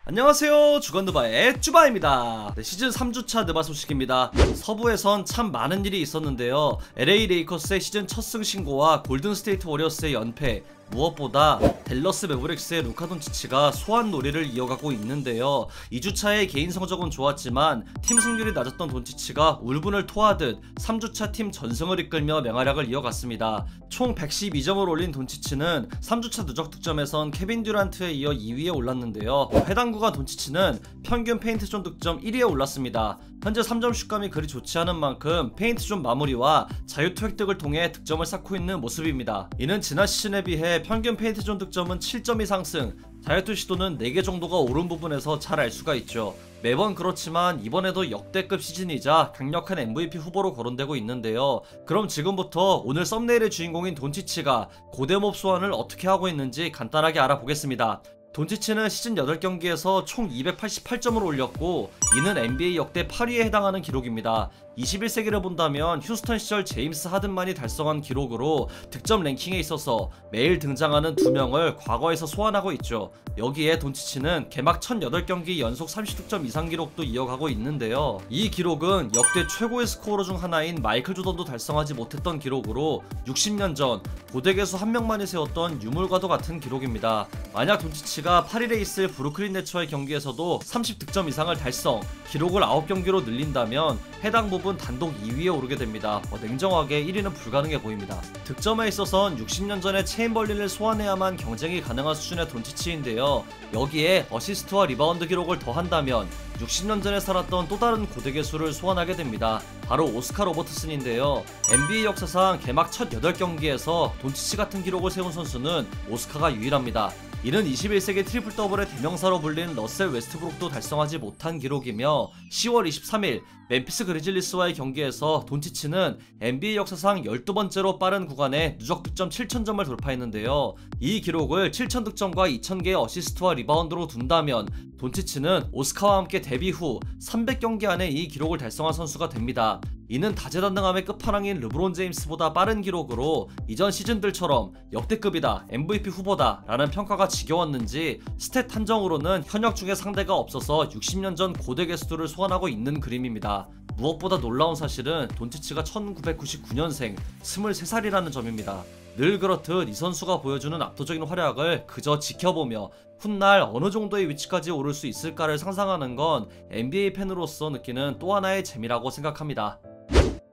안녕하세요, 주간느바의 쭈바입니다. 시즌 3주차 느바 소식입니다. 서부에선 참 많은 일이 있었는데요. LA 레이커스의 시즌 첫 승 신고와 골든스테이트 워리어스의 연패, 무엇보다 댈러스 매버릭스의 루카 돈치치가 소환 놀이를 이어가고 있는데요. 2주차의 개인 성적은 좋았지만 팀 승률이 낮았던 돈치치가 울분을 토하듯 3주차 팀 전승을 이끌며 맹활약을 이어갔습니다. 총 112점을 올린 돈치치는 3주차 누적 득점에선 케빈 듀란트에 이어 2위에 올랐는데요. 해당 구간 돈치치는 평균 페인트존 득점 1위에 올랐습니다. 현재 3점 슛감이 그리 좋지 않은 만큼 페인트존 마무리와 자유투 획득을 통해 득점을 쌓고 있는 모습입니다. 이는 지난 시즌에 비해 평균 페인트존 득점은 7점이 상승, 자유투 시도는 4개 정도가 오른 부분에서 잘 알 수가 있죠. 매번 그렇지만 이번에도 역대급 시즌이자 강력한 MVP 후보로 거론되고 있는데요. 그럼 지금부터 오늘 썸네일의 주인공인 돈치치가 고대몹 소환을 어떻게 하고 있는지 간단하게 알아보겠습니다. 돈치치는 시즌 8경기에서 총 288점을 올렸고 이는 NBA 역대 8위에 해당하는 기록입니다. 21세기를 본다면 휴스턴 시절 제임스 하든만이 달성한 기록으로 득점 랭킹에 있어서 매일 등장하는 2명을 과거에서 소환하고 있죠. 여기에 돈치치는 개막 1008경기 연속 30득점 이상 기록도 이어가고 있는데요. 이 기록은 역대 최고의 스코어러 중 하나인 마이클 조던도 달성하지 못했던 기록으로 60년 전 고대 개수 한 명만이 세웠던 유물과도 같은 기록입니다. 만약 돈치치가 8일에 있을 브루클린 네츠와의 경기에서도 30득점 이상을 달성, 기록을 9경기로 늘린다면 해당 부분 단독 2위에 오르게 됩니다. 냉정하게 1위는 불가능해 보입니다. 득점에 있어선 60년 전에 체인벌린을 소환해야만 경쟁이 가능한 수준의 돈치치인데요. 여기에 어시스트와 리바운드 기록을 더한다면 60년 전에 살았던 또 다른 고대 개수를 소환하게 됩니다. 바로 오스카 로버트슨인데요. NBA 역사상 개막 첫 8경기에서 돈치치 같은 기록을 세운 선수는 오스카가 유일합니다. 이는 21세기 트리플 더블의 대명사로 불린 러셀 웨스트브룩도 달성하지 못한 기록이며 10월 23일 멤피스 그리즐리스와의 경기에서 돈치치는 NBA 역사상 12번째로 빠른 구간에 누적 득점 7000점을 돌파했는데요. 이 기록을 7000득점과 2000개의 어시스트와 리바운드로 둔다면 돈치치는 오스카와 함께 데뷔 후 300경기 안에 이 기록을 달성한 선수가 됩니다. 이는 다재다능함의 끝판왕인 르브론 제임스보다 빠른 기록으로 이전 시즌들처럼 역대급이다, MVP 후보다 라는 평가가 지겨웠는지 스탯 한정으로는 현역 중에 상대가 없어서 60년 전 고대 개수들을 소환하고 있는 그림입니다. 무엇보다 놀라운 사실은 돈치치가 1999년생 23살이라는 점입니다. 늘 그렇듯 이 선수가 보여주는 압도적인 활약을 그저 지켜보며 훗날 어느 정도의 위치까지 오를 수 있을까를 상상하는 건 NBA 팬으로서 느끼는 또 하나의 재미라고 생각합니다.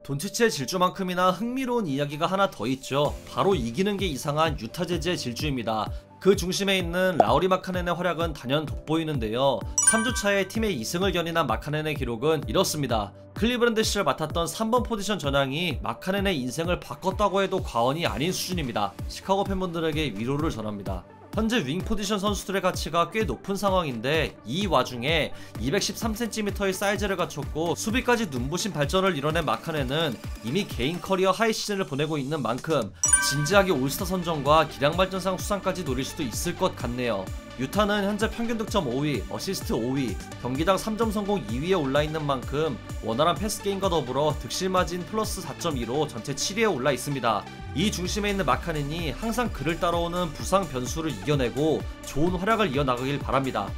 돈치치의 질주만큼이나 흥미로운 이야기가 하나 더 있죠. 바로 이기는 게 이상한 유타 재즈의 질주입니다. 그 중심에 있는 라우리 마카넨의 활약은 단연 돋보이는데요. 3주차에 팀의 2승을 견인한 마카넨의 기록은 이렇습니다. 클리브랜드 시절 맡았던 3번 포지션 전향이 마카넨의 인생을 바꿨다고 해도 과언이 아닌 수준입니다. 시카고 팬분들에게 위로를 전합니다. 현재 윙 포지션 선수들의 가치가 꽤 높은 상황인데 이 와중에 213cm의 사이즈를 갖췄고 수비까지 눈부신 발전을 이뤄낸 마카넨은 이미 개인 커리어 하이 시즌을 보내고 있는 만큼 진지하게 올스타 선정과 기량 발전상 수상까지 노릴 수도 있을 것 같네요. 유타는 현재 평균 득점 5위, 어시스트 5위, 경기당 3점 성공 2위에 올라있는 만큼 원활한 패스 게임과 더불어 득실 마진 플러스 4.2로 전체 7위에 올라 있습니다. 이 중심에 있는 마카넨이 항상 그를 따라오는 부상 변수를 이겨내고 좋은 활약을 이어나가길 바랍니다.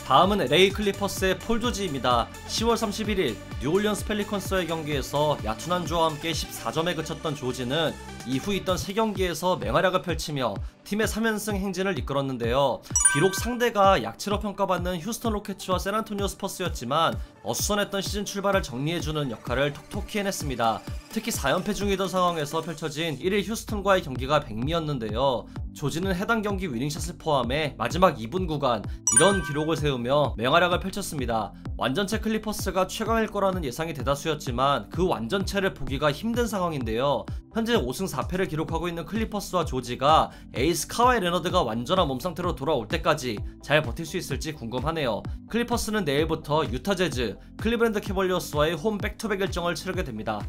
다음은 LA 클리퍼스의 폴 조지입니다. 10월 31일 뉴올리언스 펠리컨스와의 경기에서 야투난주와 함께 14점에 그쳤던 조지는 이후 있던 3경기에서 맹활약을 펼치며 팀의 3연승 행진을 이끌었는데요. 비록 상대가 약체로 평가받는 휴스턴 로켓츠와 샌안토니오 스퍼스였지만 어수선했던 시즌 출발을 정리해주는 역할을 톡톡히 해냈습니다. 특히 4연패 중이던 상황에서 펼쳐진 1일 휴스턴과의 경기가 백미였는데요. 조지는 해당 경기 위닝샷을 포함해 마지막 2분 구간 이런 기록을 세우며 맹활약을 펼쳤습니다. 완전체 클리퍼스가 최강일 거라는 예상이 대다수였지만 그 완전체를 보기가 힘든 상황인데요. 현재 5승 4패를 기록하고 있는 클리퍼스와 조지가 에이스 카와이 레너드가 완전한 몸 상태로 돌아올 때까지 잘 버틸 수 있을지 궁금하네요. 클리퍼스는 내일부터 유타 재즈, 클리브랜드 캐벌리어스와의 홈 백투백 일정을 치르게 됩니다.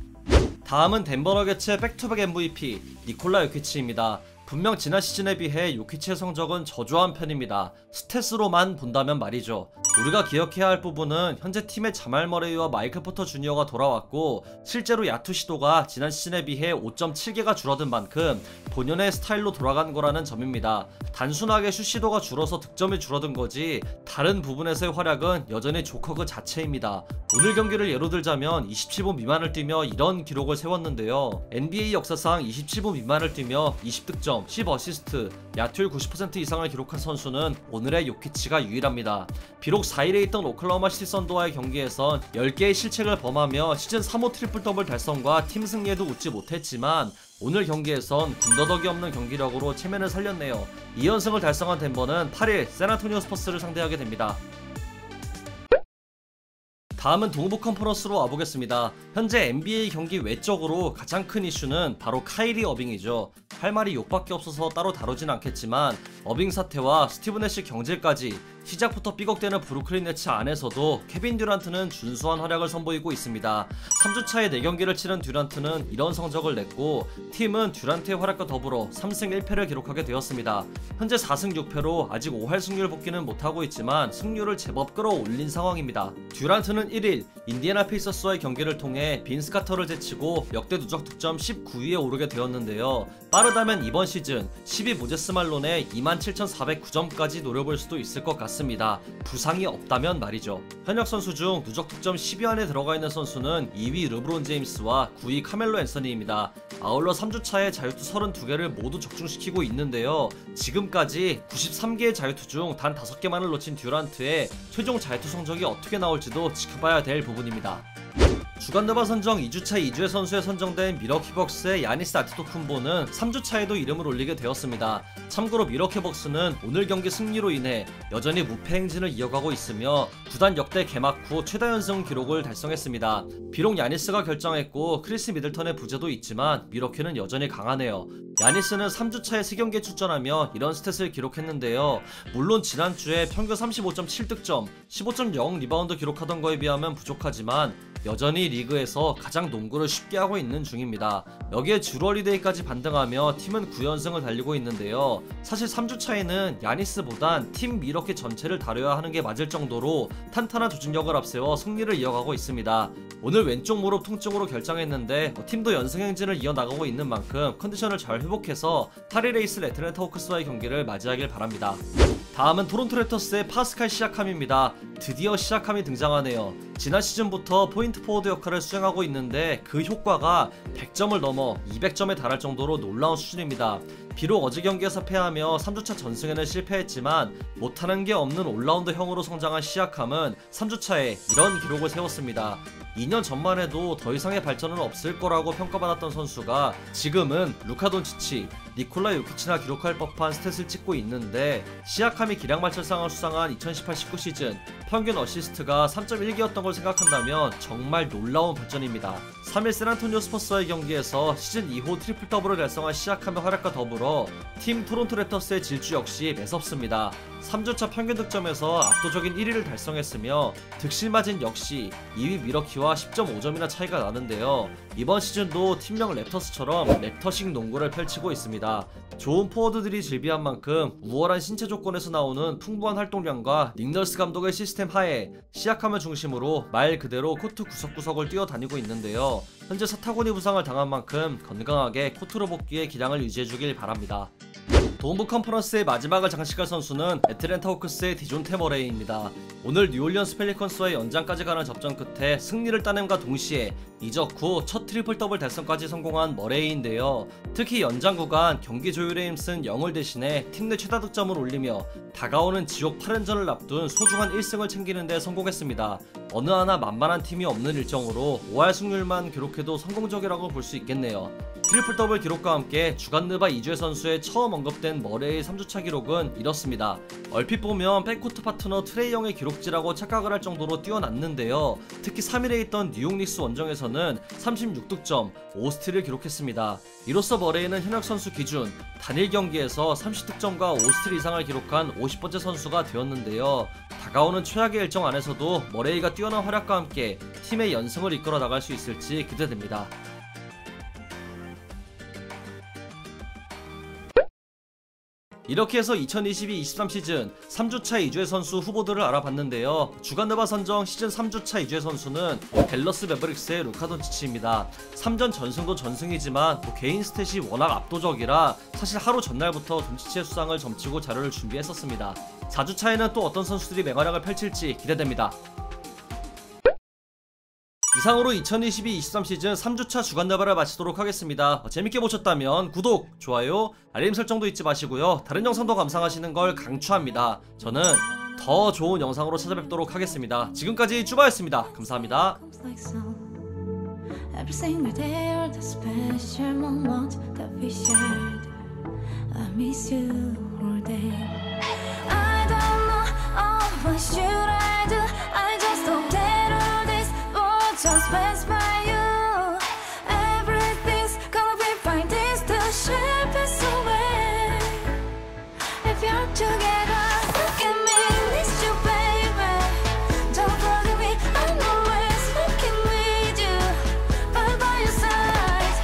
다음은 덴버 너겟츠의 백투백 MVP 니콜라 요키치입니다. 분명 지난 시즌에 비해 요키치의 성적은 저조한 편입니다. 스탯으로만 본다면 말이죠. 우리가 기억해야 할 부분은 현재 팀의 자말 머레이와 마이클 포터 주니어가 돌아왔고, 실제로 야투 시도가 지난 시즌에 비해 5.7개가 줄어든 만큼 본연의 스타일로 돌아간 거라는 점입니다. 단순하게 슛 시도가 줄어서 득점이 줄어든 거지 다른 부분에서의 활약은 여전히 조커 그 자체입니다. 오늘 경기를 예로 들자면 27분 미만을 뛰며 이런 기록을 세웠는데요. NBA 역사상 27분 미만을 뛰며 20득점, 10어시스트, 야투율 90% 이상을 기록한 선수는 오늘의 요키치가 유일합니다. 비록 4일에 있던 오클라호마 시티 썬더와의 경기에선 10개의 실책을 범하며 시즌 3호 트리플 더블 달성과 팀 승리에도 웃지 못했지만, 오늘 경기에선 군더더기 없는 경기력으로 체면을 살렸네요. 2연승을 달성한 덴버는 8일 샌안토니오 스퍼스를 상대하게 됩니다. 다음은 동부 컨퍼런스로 와보겠습니다. 현재 NBA 경기 외적으로 가장 큰 이슈는 바로 카이리 어빙이죠. 할 말이 욕밖에 없어서 따로 다루진 않겠지만, 어빙 사태와 스티븐 애쉬 경질까지 시작부터 삐걱대는 브루클린 네츠 안에서도 케빈 듀란트는 준수한 활약을 선보이고 있습니다. 3주차에 4경기를 치른 듀란트는 이런 성적을 냈고, 팀은 듀란트의 활약과 더불어 3승 1패를 기록하게 되었습니다. 현재 4승 6패로 아직 5할 승률 복귀는 못하고 있지만 승률을 제법 끌어올린 상황입니다. 듀란트는 1일 인디애나 페이서스와의 경기를 통해 빈스 카터를 제치고 역대 누적 득점 19위에 오르게 되었는데요. 빠르다면 이번 시즌 10위 모제스 말론의 27,409점까지 노려볼 수도 있을 것 같습니다. 부상이 없다면 말이죠. 현역 선수 중 누적 득점 10위 안에 들어가 있는 선수는 2위 르브론 제임스와 9위 카멜로 앤서니입니다. 아울러 3주차에 자유투 32개를 모두 적중시키고 있는데요. 지금까지 93개의 자유투 중 단 5개만을 놓친 듀란트의 최종 자유투 성적이 어떻게 나올지도 지켜봐야 될 부분입니다. 주간 드바 선정 2주차 2주의 선수에 선정된 미러키 벅스의 야니스 아티토쿤보는 3주차에도 이름을 올리게 되었습니다. 참고로 미러키 벅스는 오늘 경기 승리로 인해 여전히 무패 행진을 이어가고 있으며 구단 역대 개막 후 최다 연승 기록을 달성했습니다. 비록 야니스가 결정했고 크리스 미들턴의 부재도 있지만 미러키는 여전히 강하네요. 야니스는 3주차에 3경기에 출전하며 이런 스탯을 기록했는데요. 물론 지난주에 평균 35.7득점, 15.0 리바운드 기록하던 거에 비하면 부족하지만 여전히 리그에서 가장 농구를 쉽게 하고 있는 중입니다. 여기에 주얼리데이까지 반등하며 팀은 9연승을 달리고 있는데요. 사실 3주차에는 야니스보단 팀 미러키 전체를 다뤄야 하는 게 맞을 정도로 탄탄한 조직력을 앞세워 승리를 이어가고 있습니다. 오늘 왼쪽 무릎 통증으로 결장했는데 팀도 연승 행진을 이어나가고 있는 만큼 컨디션을 잘 회복해서 8일 레이스 애틀랜타 호크스와의 경기를 맞이하길 바랍니다. 다음은 토론토 랩터스의 파스칼 시아캄입니다. 드디어 시아캄이 등장하네요. 지난 시즌부터 포인트 포워드 역할을 수행하고 있는데 그 효과가 100점을 넘어 200점에 달할 정도로 놀라운 수준입니다. 비록 어제 경기에서 패하며 3주차 전승에는 실패했지만 못하는 게 없는 올라운더형으로 성장한 시아캄은 3주차에 이런 기록을 세웠습니다. 2년 전만 해도 더 이상의 발전은 없을 거라고 평가받았던 선수가 지금은 루카 돈치치, 니콜라 요키치나 기록할 법한 스탯을 찍고 있는데, 시아캄이 기량말절상을 수상한 2018-19 시즌 평균 어시스트가 3.1개였던 걸 생각한다면 정말 놀라운 발전입니다. 3일 샌안토니오 스퍼스와의 경기에서 시즌 2호 트리플 더블을 달성한 시아캄의 활약과 더불어 팀 토론토 랩터스의 질주 역시 매섭습니다. 3주차 평균 득점에서 압도적인 1위를 달성했으며 득실 마진 역시 2위 미러키와 10.5점이나 차이가 나는데요. 이번 시즌도 팀명 랩터스처럼 랩터식 농구를 펼치고 있습니다. 좋은 포워드들이 즐비한 만큼 우월한 신체 조건에서 나오는 풍부한 활동량과 닉널스 감독의 시스템 하에 시아캄을 중심으로 말 그대로 코트 구석구석을 뛰어다니고 있는데요. 현재 사타구니 부상을 당한 만큼 건강하게 코트로 복귀해 기량을 유지해주길 바랍니다. 동부 컨퍼런스의 마지막을 장식할 선수는 애틀랜타 호크스의 디존테 머레이입니다. 오늘 뉴올리언스 펠리컨스와의 연장까지 가는 접전 끝에 승리를 따냄과 동시에 이적 후 첫 트리플 더블 달성까지 성공한 머레이인데요. 특히 연장 구간 경기 조율에 힘쓴 영을 대신해 팀 내 최다 득점을 올리며 다가오는 지옥 8연전을 앞둔 소중한 1승을 챙기는 데 성공했습니다. 어느 하나 만만한 팀이 없는 일정으로 5할 승률만 기록해도 성공적이라고 볼 수 있겠네요. 트리플 더블 기록과 함께 주간 느바 2주의 선수에 처음 언급된 머레이의 3주차 기록은 이렇습니다. 얼핏 보면 백코트 파트너 트레이 영의 기록지라고 착각을 할 정도로 뛰어났는데요. 특히 3일에 있던 뉴욕 닉스 원정에서는 36득점, 5스틸을 기록했습니다. 이로써 머레이는 현역 선수 기준 단일 경기에서 30득점과 5스틸 이상을 기록한 50번째 선수가 되었는데요. 다가오는 최악의 일정 안에서도 머레이가 뛰어난 활약과 함께 팀의 연승을 이끌어 나갈 수 있을지 기대됩니다. 이렇게 해서 2022-23 시즌 3주차 이주의 선수 후보들을 알아봤는데요. 주간 느바 선정 시즌 3주차 이주의 선수는 댈러스 매버릭스의 루카 돈치치입니다. 3전 전승도 전승이지만 개인 스탯이 워낙 압도적이라 사실 하루 전날부터 돈치치의 수상을 점치고 자료를 준비했었습니다. 4주차에는 또 어떤 선수들이 맹활약을 펼칠지 기대됩니다. 이상으로 2022-23 시즌 3주차 주간 느바를 마치도록 하겠습니다. 재밌게 보셨다면 구독, 좋아요, 알림 설정도 잊지 마시고요. 다른 영상도 감상하시는 걸 강추합니다. 저는 더 좋은 영상으로 찾아뵙도록 하겠습니다. 지금까지 쭈바였습니다. 감사합니다. Every single day or the special moment that we shared, I miss you all day. I don't know, what should I do? I just hope that all this will just pass by you. Everything's gonna be fine, this the ship is away. If you're together, look at me, miss you baby. Don't forget me, I'm always looking with you. By your side,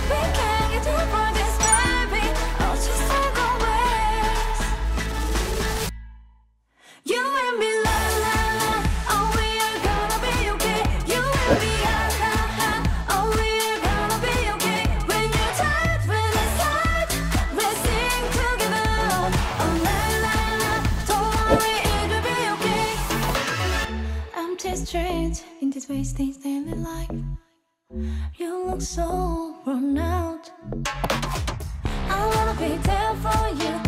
we can't get over this, baby. I'll just take always. You and me, la la la. Oh, we are gonna be okay. You and me, ha ha ha. Oh, we are gonna be okay. When you're tired, when it's hard, let's sing together. Oh, la la la. Don't worry, it'll be okay. I'm just strange in this wasting daily life. You look so worn out. I wanna be there for you.